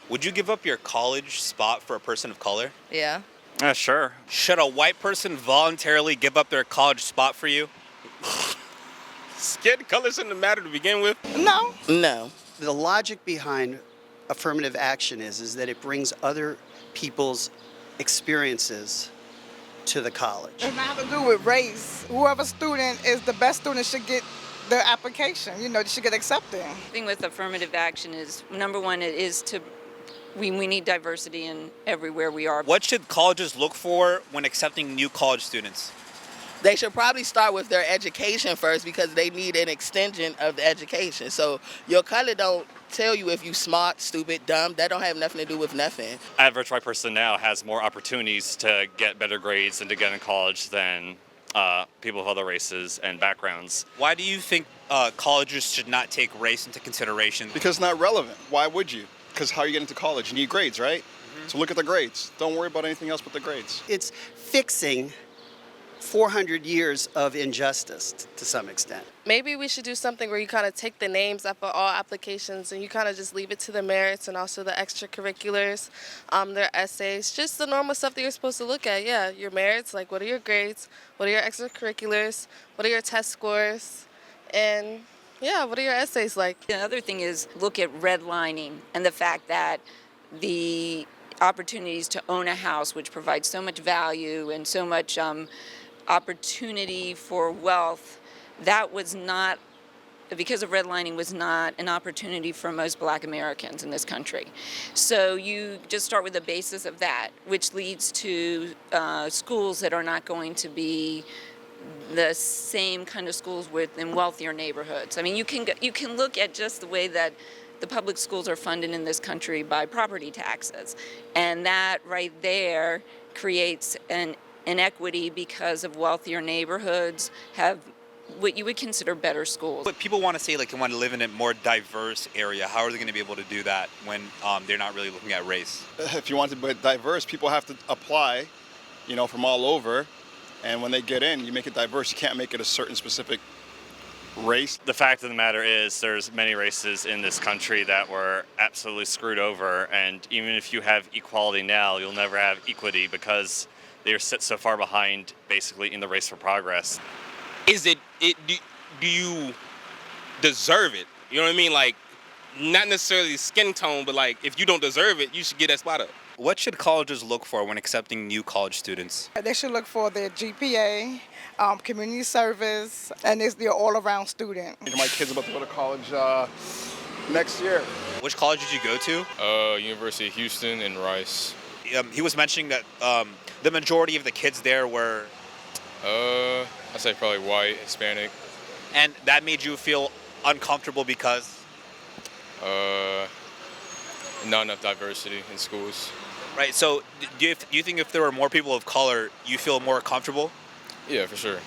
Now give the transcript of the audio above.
Would you give up your college spot for a person of color? Yeah. Sure. Should a white person voluntarily give up their college spot for you? Skin color shouldn't matter to begin with. No. No. The logic behind affirmative action is that it brings other people's experiences to the college. It's not to do with race. Whoever student is the best student should get their application. They should get accepted. The thing with affirmative action is, number one, it is we need diversity in everywhere we are. What should colleges look for when accepting new college students? They should probably start with their education first because they need an extension of the education. So your color don't tell you if you smart, stupid, dumb. That don't have nothing to do with nothing. Average white person now has more opportunities to get better grades and to get in college than people of other races and backgrounds. Why do you think colleges should not take race into consideration? Because it's not relevant. Why would you? Because how you get into college, you need grades, right? So look at the grades. Don't worry about anything else but the grades. It's fixing 400 years of injustice to some extent. Maybe we should do something where you kind of take the names up of all applications and you kind of just leave it to the merits and also the extracurriculars, their essays, just the normal stuff that you're supposed to look at. Yeah, your merits, like what are your grades, what are your extracurriculars, what are your test scores, and yeah, what are your essays like? The other thing is look at redlining and the fact that the opportunities to own a house, which provides so much value and so much opportunity for wealth, that was not, because of redlining, was not an opportunity for most Black Americans in this country. So you just start with the basis of that, which leads to schools that are not going to be the same kind of schools in wealthier neighborhoods. I mean, you can look at just the way that the public schools are funded in this country by property taxes, and that right there creates an inequity because of wealthier neighborhoods have what you would consider better schools. But people want to say they want to live in a more diverse area. How are they going to be able to do that when they're not really looking at race? If you want to be diverse, people have to apply, from all over. And when they get in, you make it diverse. You can't make it a certain specific race. The fact of the matter is there's many races in this country that were absolutely screwed over, and even if you have equality now, you'll never have equity because they are set so far behind basically in the race for progress. Do you deserve it? You know what I mean? Like, not necessarily skin tone, but like if you don't deserve it, you should get that spot up. What should colleges look for when accepting new college students? They should look for their GPA, community service, and they're all-around student. My kid's about to go to college next year. Which college did you go to? University of Houston and Rice. He was mentioning that the majority of the kids there were... I'd say probably white, Hispanic. And that made you feel uncomfortable because? Not enough diversity in schools. Right, so do you think if there were more people of color, you feel more comfortable? Yeah, for sure.